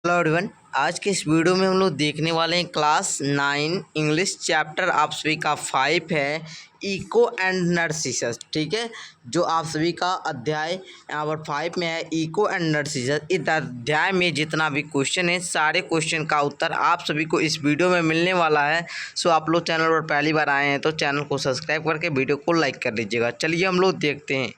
Hello everyone. आज के इस वीडियो में हम लोग देखने वाले हैं क्लास 9 इंग्लिश चैप्टर आप सभी का 5 है इको एंड नर्सिसस। ठीक है, जो आप सभी का अध्याय यहाँ पर 5 में है इको एंड नर्सिसस। इस अध्याय में जितना भी क्वेश्चन है सारे क्वेश्चन का उत्तर आप सभी को इस वीडियो में मिलने वाला है। सो आप लोग चैनल पर पहली बार आए हैं तो चैनल को सब्सक्राइब करके वीडियो को लाइक कर लीजिएगा। चलिए हम लोग देखते हैं।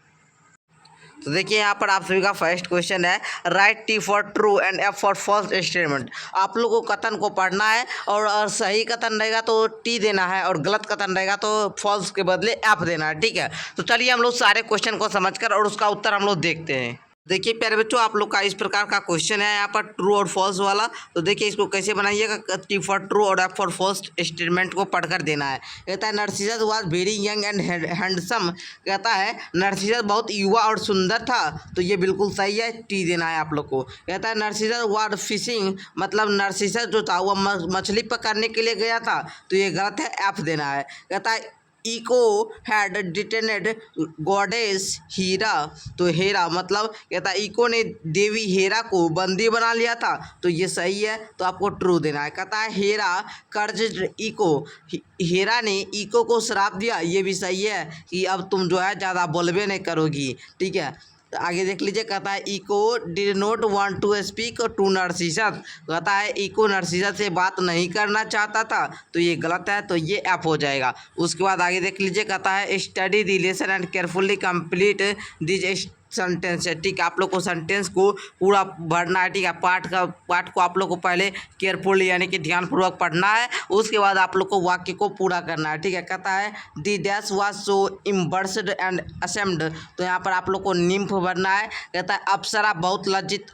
तो देखिए यहाँ पर आप सभी का फर्स्ट क्वेश्चन है write T for true and F for false statement. आप लोगों को कथन को पढ़ना है और सही कथन रहेगा तो टी देना है और गलत कथन रहेगा तो फॉल्स के बदले एफ देना है। ठीक है, तो चलिए हम लोग सारे क्वेश्चन को समझकर और उसका उत्तर हम लोग देखते हैं। देखिए प्यारे बच्चों, आप लोग का इस प्रकार का क्वेश्चन है यहाँ पर ट्रू और फॉल्स वाला। तो देखिए इसको कैसे बनाइएगा। टी फॉर ट्रू और एफ फॉर फॉल्स स्टेटमेंट को पढ़कर देना है। कहता है Narcissus was very young and handsome. कहता है नरसिसस बहुत युवा और सुंदर था, तो ये बिल्कुल सही है, टी देना है आप लोग को। कहता है नरसिसस वाज फिशिंग, मतलब नरसिसस जो था वह मछली पकड़ने के लिए गया था, तो ये गलत है, एफ देना है। कहता है इको हैड डिटेनेड गॉडेस हीरा, तो हेरा मतलब कहता है इको ने देवी हेरा को बंदी बना लिया था, तो ये सही है, तो आपको ट्रू देना है। कहता है हेरा कर्ज इको, हेरा ने इको को श्राप दिया, ये भी सही है कि अब तुम जो है ज़्यादा बोलबे नहीं करोगी। ठीक है, तो आगे देख लीजिए। कहता है Echo did not want to speak to Narcissus. कहता है इको नरसिसस से बात नहीं करना चाहता था, तो ये गलत है, तो ये एफ हो जाएगा। उसके बाद आगे देख लीजिए। कहता है study the lesson and carefully complete this sentence है। ठीक है, आप लोग को सेंटेंस को पूरा पढ़ना है। ठीक है, पाठ को आप लोग को पहले केयरफुली यानी कि ध्यानपूर्वक पढ़ना है, उसके बाद आप लोग को वाक्य को पूरा करना है। ठीक है, कहता है the dash was so embarrassed and ashamed, तो यहाँ पर आप लोग को निम्फ भरना है। कहता है अप्सरा बहुत लज्जित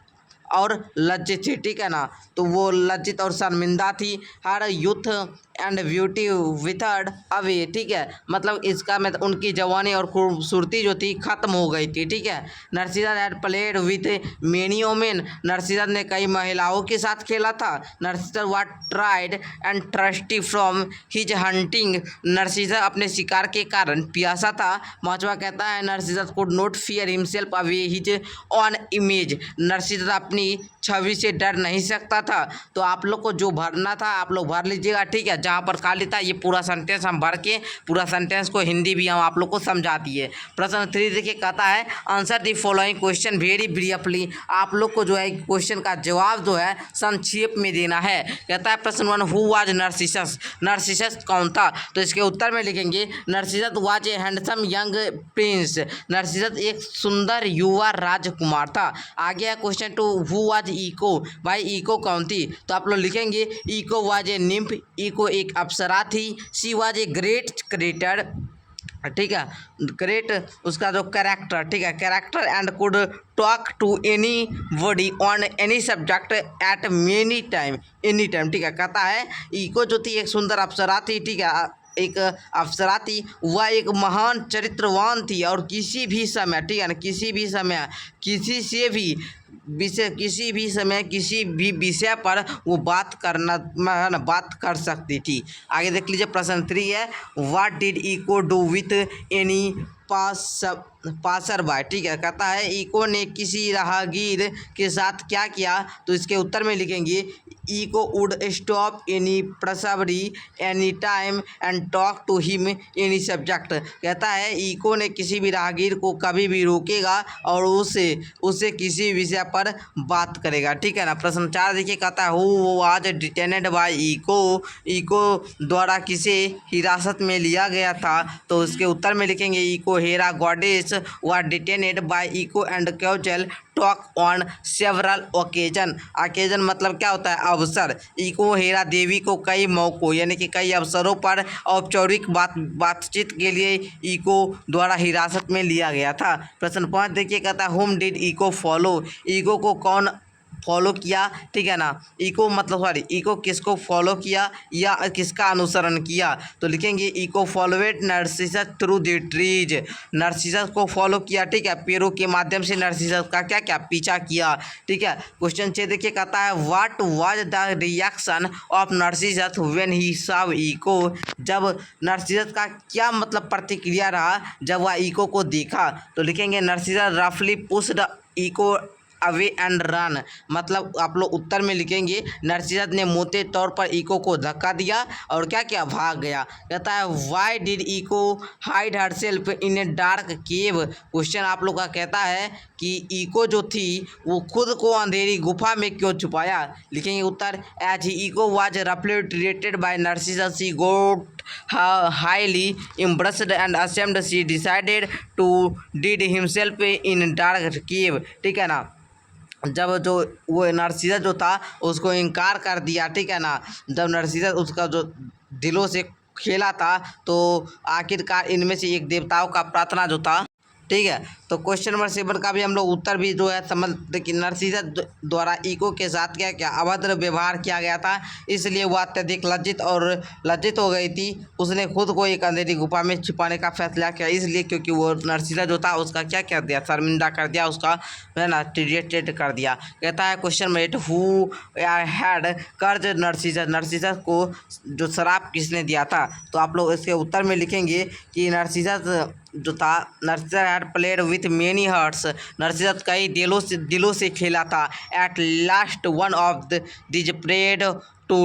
और लज्जित थी। ठीक है ना, तो वो लज्जित और शर्मिंदा थी। हर youth and beauty withered away. ठीक है, मतलब इसका मतलब उनकी जवानी और खूबसूरती जो थी खत्म हो गई थी। ठीक है, Narcissus had played with many women, Narcissus ने कई महिलाओं के साथ खेला था। Narcissus was tired and thirsty from his hunting, Narcissus अपने शिकार के कारण प्यासा था। पांचवा कहता है Narcissus could not fear himself away his own image, Narcissus अपनी छवि से डर नहीं सकता था। तो आप लोग को जो भरना था आप लोग भर लीजिएगा। ठीक है, जहाँ पर खाली था ये पूरा सेंटेंस हम भर के पूरा सेंटेंस को हिंदी भी हम आप लोग को समझा दिए। प्रश्न 3 देखिए, कहता है answer the following question very briefly. आप लोग को जो है क्वेश्चन का जवाब जो है संक्षेप में देना है। कहता है प्रश्न 1 हु वाज नरसिसस, नरसिसस कौन था, तो इसके उत्तर में लिखेंगे Narcissus was a handsome young prince, Narcissus एक सुंदर युवा राजकुमार था। आगे है क्वेश्चन 2 हु वाज इको, भाई इको कौन थी, तो आप लोग लिखेंगे Echo was a nymph, Echo एक अप्सरा थी। She was a great creator, ठीक है, ग्रेट उसका जो कैरेक्टर, ठीक है, character and could talk to anybody on any subject at many time, any time. ठीक है, कहता है इको जो थी एक सुंदर अप्सरा थी। ठीक है, एक अप्सरा थी, वह एक महान चरित्रवान थी और किसी भी समय, ठीक है ना, किसी भी समय किसी से भी विषय, किसी भी समय किसी भी विषय पर वो बात कर सकती थी। आगे देख लीजिए प्रश्न 3 है what did Echo do with any passerby. ठीक है, कहता है इको ने किसी राहगीर के साथ क्या किया, तो इसके उत्तर में लिखेंगे Echo would stop any passerby any time and talk to him any subject. कहता है इको ने किसी भी राहगीर को कभी भी रोकेगा और उससे किसी विषय पर बात करेगा। ठीक है ना। प्रश्न 4 देखिए, कहता है who was detained by Echo, Echo द्वारा किसे हिरासत में लिया गया था, तो उसके उत्तर में लिखेंगे Echo Hera goddess were detained by Echo and casual talk on several occasion. Occasion मतलब क्या होता है, अवसर। इको हेरा देवी को कई मौकों यानी कि कई अवसरों पर औपचारिक बातचीत के लिए इको द्वारा हिरासत में लिया गया था। प्रश्न 5 देखिए, कहता है whom did Echo follow, Echo को कौन फॉलो किया। ठीक है ना, इको मतलब इको किसको फॉलो किया या किसका अनुसरण किया, तो लिखेंगे इको फॉलोवेड नरसिसस थ्रू द ट्रीज, नरसिसस को फॉलो किया। ठीक है, पेड़ों के माध्यम से नरसिसस का क्या क्या पीछा किया। ठीक है, क्वेश्चन 6 देखिए, कहता है what was the reaction of Narcissus when he saw Echo, जब नरसिसस का क्या मतलब प्रतिक्रिया रहा जब वह इको को देखा, तो लिखेंगे नरसिसस रफली pushed Echo away and ran. मतलब आप लोग उत्तर में लिखेंगे नरसिसस ने मोटे तौर पर इको को धक्का दिया और क्या किया, भाग गया। कहता है why did Echo hide herself in a dark cave. Question आप लोग का कहता है कि इको जो थी वो खुद को अंधेरी गुफा में क्यों छुपाया। लिखेंगे उत्तर एज इको वाज रफली treated by Narcissus she got highly impressed and ashamed she decided to hid himself in dark cave। ठीक है ना, जब जो वो नरसिसस जो था उसको इनकार कर दिया, ठीक है ना, जब नरसिसस उसका जो दिलों से खेला था तो आखिरकार इनमें से एक देवताओं का प्रार्थना जो था, ठीक है। तो क्वेश्चन नंबर 7 का भी हम लोग उत्तर भी जो है समझते कि नरसिसस द्वारा इको के साथ क्या क्या अभद्र व्यवहार किया गया था, इसलिए वह अत्यधिक लज्जित हो गई थी। उसने खुद को एक अंधेरी गुफा में छिपाने का फैसला किया, इसलिए क्योंकि वो नरसिसस जो था उसका क्या कर दिया, शर्मिंदा कर दिया, उसका है ना ट्रीटेड कर दिया। कहता है क्वेश्चन नंबर 8 हु हैड कर्ज नरसिसस को जो शराब किसने दिया था। तो आप लोग इसके उत्तर में लिखेंगे कि नरसिसस जो था, Narcissus had played with many hearts. Narcissus कई दिलों से खेला था। At last one of this prayed to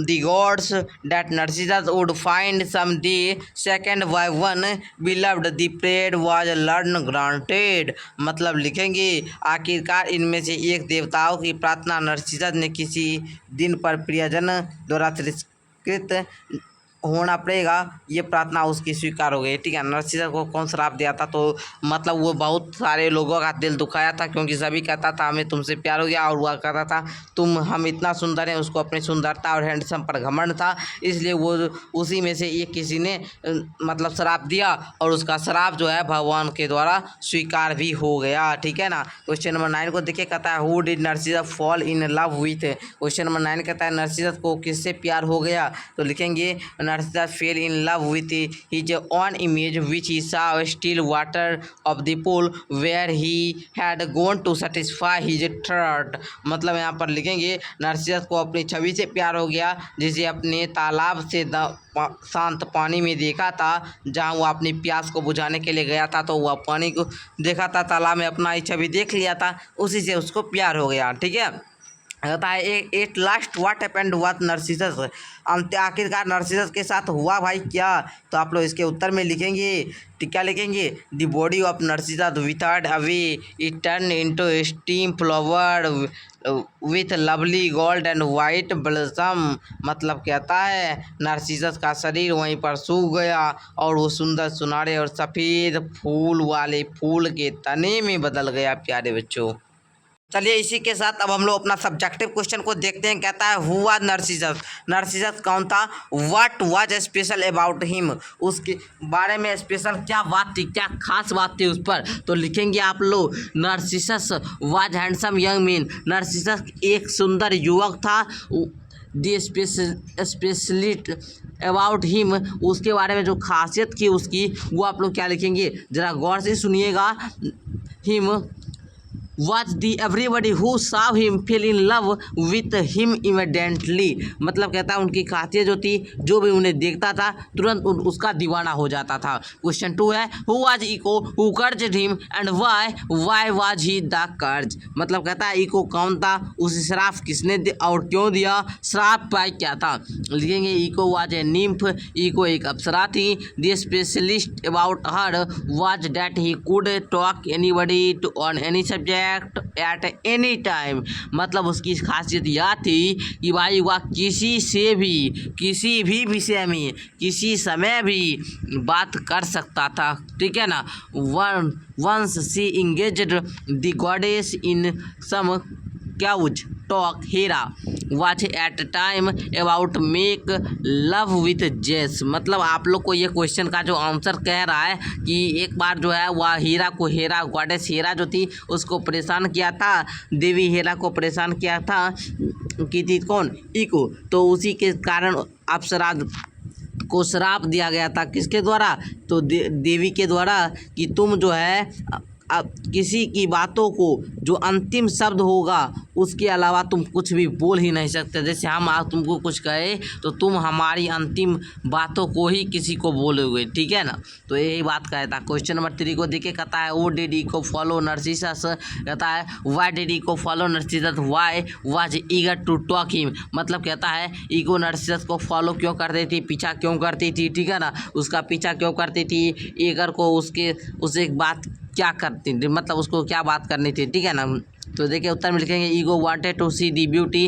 the gods that Narcissus would find some day, second by one beloved the prayer was learned granted। मतलब लिखेंगे आखिरकार इनमें से एक देवताओं की प्रार्थना नरसिसस ने किसी दिन पर प्रियजन द्वारा तिरस्कृत होना पड़ेगा, ये प्रार्थना उसकी स्वीकार हो गई। ठीक है, नरसिसस को कौन श्राप दिया था, तो मतलब वो बहुत सारे लोगों का दिल दुखाया था, क्योंकि सभी कहता था हमें तुमसे प्यार हो गया, और वह कहता था हम इतना सुंदर हैं, उसको अपनी सुंदरता और हैंडसम पर घमंड था, इसलिए वो उसी में से एक किसी ने मतलब श्राप दिया, और उसका श्राप जो है भगवान के द्वारा स्वीकार भी हो गया। ठीक है ना। क्वेश्चन नंबर 9 को देखिए, कहता है who did Narcissus fall in love with. Question number 9 कहता है नरसिसस को किससे प्यार हो गया, तो लिखेंगे Narcissus fell in love with his own image which he saw still water of the pool where he had gone to satisfy his thirst। मतलब यहाँ पर लिखेंगे नरसिसस को अपनी छवि से प्यार हो गया, जिसे अपने तालाब से शांत पानी में देखा था, जहाँ वो अपनी प्यास को बुझाने के लिए गया था, तो वह पानी को देखा था, तालाब में अपना ही छवि देख लिया था, उसी से उसको प्यार हो गया। ठीक है, कहता है at last what happened with Narcissus. अंत आखिरकार नरसिसस के साथ हुआ भाई क्या, तो आप लोग इसके उत्तर में लिखेंगे, क्या लिखेंगे, the body of Narcissus withered away, it turn into steam flower with lovely gold and white blossom. मतलब कहता है नरसिसस का शरीर वहीं पर सूख गया और वो सुंदर सुनहरे और सफ़ेद फूल वाले फूल के तने में बदल गया। प्यारे बच्चों, चलिए इसी के साथ अब हम लोग अपना सब्जेक्टिव क्वेश्चन को देखते हैं। कहता है हु वाज नरसिसस, नरसिसस कौन था, what was special about him, उसके बारे में स्पेशल क्या बात थी, क्या खास बात थी उस पर। तो लिखेंगे आप लोग नरसिसस वाज हैंडसम यंग मैन। नरसिसस एक सुंदर युवक था। दी स्पेशलिस्ट अबाउट हिम, उसके बारे में जो खासियत की उसकी, वो आप लोग क्या लिखेंगे, ज़रा गौर से सुनिएगा। Him was the everybody who saw him fell in love with him immediately। मतलब कहता है उनकी खासियत जो थी, जो भी उन्हें देखता था तुरंत उसका दीवाना हो जाता था। क्वेश्चन 2 है who was eco who cursed him and why was he the curse। मतलब कहता है इको कौन था, उसे श्राप किसने और क्यों दिया, श्राप पाई क्या था। लिखेंगे eco was a nymph, eco एक अप्सरा थी। the specialist about her was that he could talk anybody to on any subject at any time. मतलब उसकी खासियत यह थी कि भाई वह किसी से भी किसी भी विषय में किसी समय भी बात कर सकता था। ठीक है ना। Once she engaged the goddess in some cause talk Hera watch at time about make love with Zeus. मतलब आप लोग को ये क्वेश्चन का जो आंसर कह रहा है कि एक बार जो है वह हीरा गॉडेस हीरा जो थी उसको परेशान किया था, देवी हीरा को परेशान किया था, की थी कौन, इको। तो उसी के कारण अप्सरा को श्राप दिया गया था, किसके द्वारा, तो देवी के द्वारा, कि तुम जो है अब किसी की बातों को जो अंतिम शब्द होगा उसके अलावा तुम कुछ भी बोल ही नहीं सकते। जैसे हम आज तुमको कुछ कहे तो तुम हमारी अंतिम बातों को ही किसी को बोलोगे, ठीक है ना। तो यही बात कहता है। क्वेश्चन नंबर 3 को देखिए, कहता है वो डिड इको फॉलो नर्सिसस, कहता है why did Echo follow Narcissus, why was eager to talk him. मतलब कहता है इको नर्सिसस को फॉलो क्यों करती थी, पीछा क्यों करती थी, ठीक है ना, उसका पीछा क्यों करती थी, ईगर को उसे एक बात क्या करती थी, मतलब उसको क्या बात करनी थी, ठीक है ना। तो देखिए उत्तर में लिखेंगे Echo wanted to see the beauty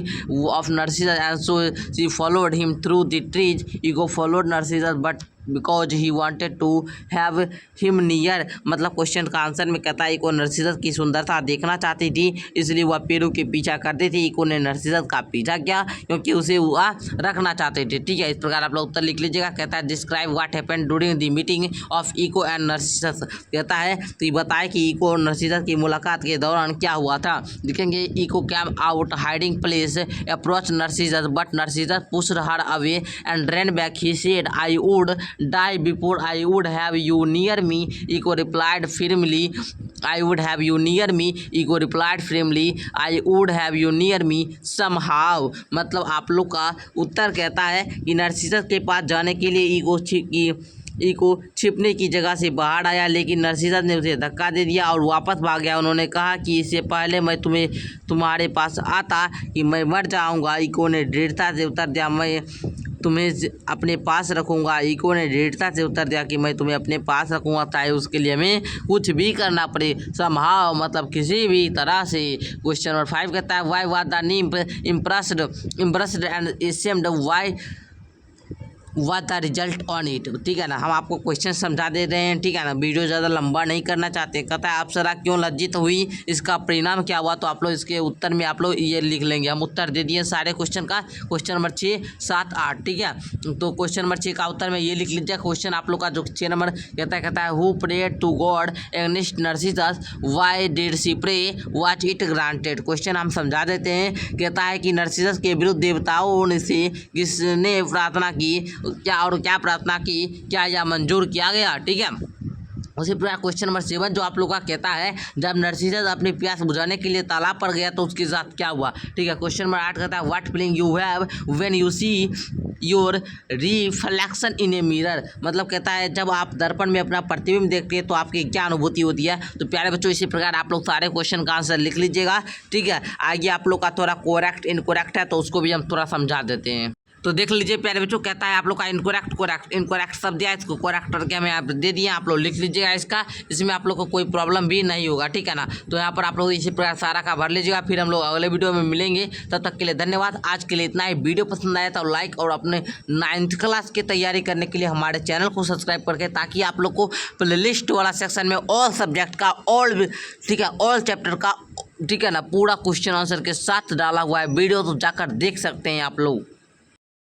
of Narcissus and so she followed him through the trees. Echo followed Narcissus but because he wanted to have him near. मतलब क्वेश्चन का आंसर में कहता है इको नर्सिसस की सुंदरता देखना चाहती थी, इसलिए वह पेरू के पीछा करती थी। इको ने नर्सिसस का पीछा किया क्योंकि उसे वह रखना चाहते थे, ठीक है। इस प्रकार आप लोग उत्तर लिख लीजिएगा। कहता है describe what happened during the meeting of Echo and Narcissus. कहता है तो ये बताए कि इको और नर्सिसस की मुलाकात के दौरान क्या हुआ था। लिखेंगे Echo came out hiding place approach Narcissus but Narcissus pushed her away and ran back. He said I would die before I would have you near me. Eco replied firmly. I would have you near me. Eco replied firmly. I would have you near me somehow. मतलब आप लोग का उत्तर कहता है कि नर्सिसस के पास जाने के लिए इको छिपने की जगह से बाहर आया, लेकिन नर्सिसस ने उसे धक्का दे दिया और वापस भाग गया। उन्होंने कहा कि इससे पहले मैं तुम्हारे पास आता कि मैं मर जाऊंगा। इको ने दृढ़ता से उत्तर दिया मैं तुम्हें अपने पास रखूंगा। इको ने दृढ़ता से उत्तर दिया कि मैं तुम्हें अपने पास रखूंगा, चाहे उसके लिए हमें कुछ भी करना पड़े। समहाव मतलब किसी भी तरह से। क्वेश्चन नंबर 5 कहता है why was the nymph impressed and ashamed why what the result on it, ठीक है ना। हम आपको क्वेश्चन समझा दे रहे हैं, ठीक है ना, वीडियो ज़्यादा लंबा नहीं करना चाहते। कहता है अप्सरा क्यों लज्जित हुई, इसका परिणाम क्या हुआ। तो आप लोग इसके उत्तर में आप लोग ये लिख लेंगे। हम उत्तर दे दिए सारे क्वेश्चन का, क्वेश्चन नंबर 6, 7, 8, ठीक है। तो क्वेश्चन नंबर 6 का उत्तर में ये लिख लीजिए। क्वेश्चन आप लोग का जो 6 नंबर कहता है who prayed to god against Narcissus why did she pray was it granted. Question हम समझा देते हैं। कहता है कि नर्सिसस के विरुद्ध देवताओं से किसने प्रार्थना की, क्या प्रार्थना की, क्या यह मंजूर किया गया, ठीक है। उसी प्रकार क्वेश्चन नंबर 7 जो आप लोग का कहता है जब नर्सिसस अपनी प्यास बुझाने के लिए तालाब पर गया तो उसके साथ क्या हुआ, ठीक है। क्वेश्चन नंबर 8 कहता है what feeling you have when you see your reflection in a mirror. मतलब कहता है जब आप दर्पण में अपना प्रतिबिंब देखते हैं तो आपकी क्या अनुभूति होती है। तो प्यारे बच्चों इसी प्रकार आप लोग सारे क्वेश्चन का आंसर लिख लीजिएगा, ठीक है। आगे आप लोग का थोड़ा कोरेक्ट इनकोरेक्ट है तो उसको भी हम थोड़ा समझा देते हैं। तो देख लीजिए प्यारे बच्चों, कहता है आप लोग का इनकोरेक्ट सब दिया, इसको कोरेक्ट करके हमें आप दे दिए। आप लोग लिख लीजिएगा इसका, इसमें आप लोग को कोई प्रॉब्लम भी नहीं होगा, ठीक है ना। तो यहाँ पर आप लोग इसी प्रकार सारा का भर लीजिएगा। फिर हम लोग अगले वीडियो में मिलेंगे, तब तक के लिए धन्यवाद। आज के लिए इतना ही। वीडियो पसंद आया तो लाइक और अपने 9th क्लास की तैयारी करने के लिए हमारे चैनल को सब्सक्राइब करके, ताकि आप लोग को प्ले लिस्ट वाला सेक्शन में ऑल सब्जेक्ट का ठीक है, ऑल चैप्टर का, ठीक है ना, पूरा क्वेश्चन आंसर के साथ डाला हुआ है वीडियो, तो जाकर देख सकते हैं आप लोग।